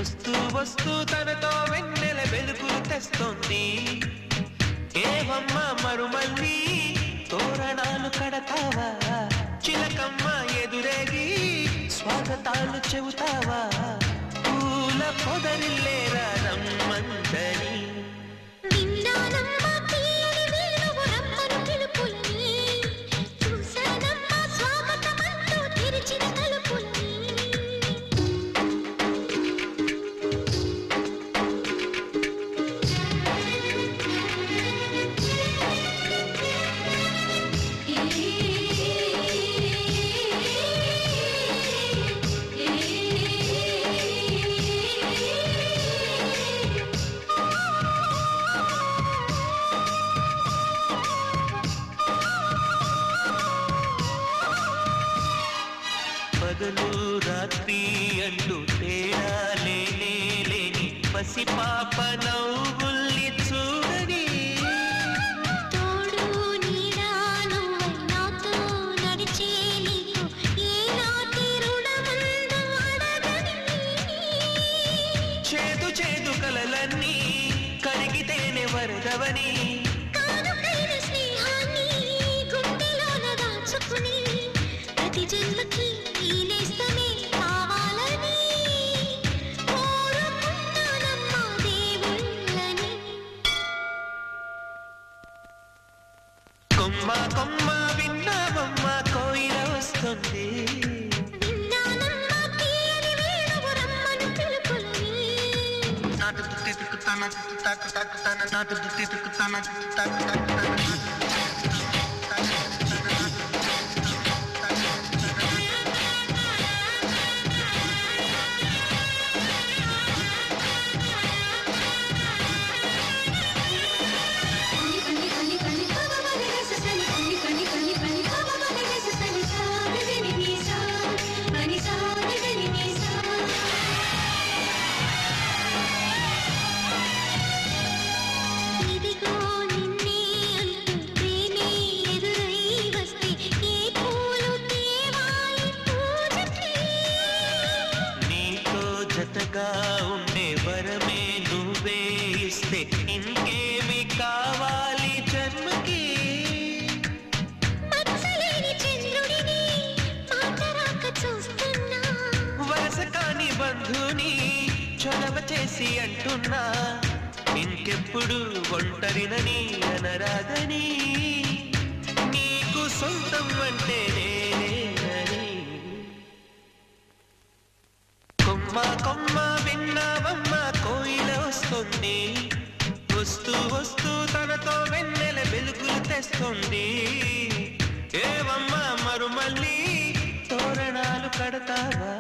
వస్తూ వస్తూ తనతో వెన్నెల వెలుగులు తెస్తోంది. ఏవమ్మ మరుమల్లి తోరణాలు కడతావా, చిలకమ్మ ఎదురేగి స్వాగతాలు చెబుతావా, పూల పొదరిల్లేరా రమ్మందని. పగలు రాత్రి అంటూ తేడా లేనే లేని పసిపాప నవ్వుల్ని చూడని. తోడు నీడాను నాతో నడిచే నీకు ఏనాటి రుణముందు అడగని. చేదు చేదు కలలన్నీ కరిగితేనే వరదవని. కానుకైన స్నేహాన్ని గుండెలోన దాచుకుని ప్రతి జన్మకి నేస్తమే కావాలని కోరుకుంటానమ్మా దేవుళ్ళని. కొమ్మ కొమ్మ విన్నావమ్మ కోయిల వస్తుంది. విన్నానమ్మా తీయని వేణువు రమ్మను పిలుపులని. నాటు దుత్తి తుక్కుతాన తాకు తాకుతాన నాటు దుత్తి తుక్కుతాన తాకు తాకుతాన. ఇదిగో నిన్నే అంటూ ప్రేమే ఎదురై వస్తే ఏ పూలు తేవాలి పూజకి. నీతో జతగా ఉండే వరమే నువ్వే ఇస్తే ఇంకేమి కావాలి జన్మకి. మచ్చలేని చంద్రుడిని మాట రాక చూస్తున్నా. వరస కాని బంధుని చొరవ చేసి అంటున్నా. ఇంకెప్పుడు ఒంటరినని అనరాదని, నీకు సొంతం అంటే నేనేనని. కొమ్మ కొమ్మ విన్నావమ్మ కోయిల వస్తుంది. వస్తూ వస్తూ తనతో వెన్నెల వెలుగులు తెస్తుంది. ఏవమ్మ మరుమల్లి తోరణాలు కడతావా,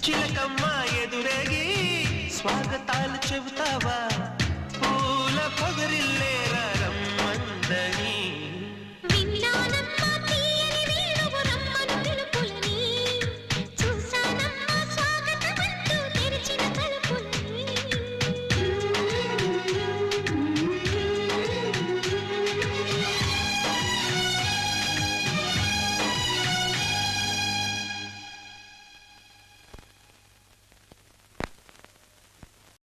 చిలకమ్మ ఎదురేగి స్వాగతాలు చెబుతావా.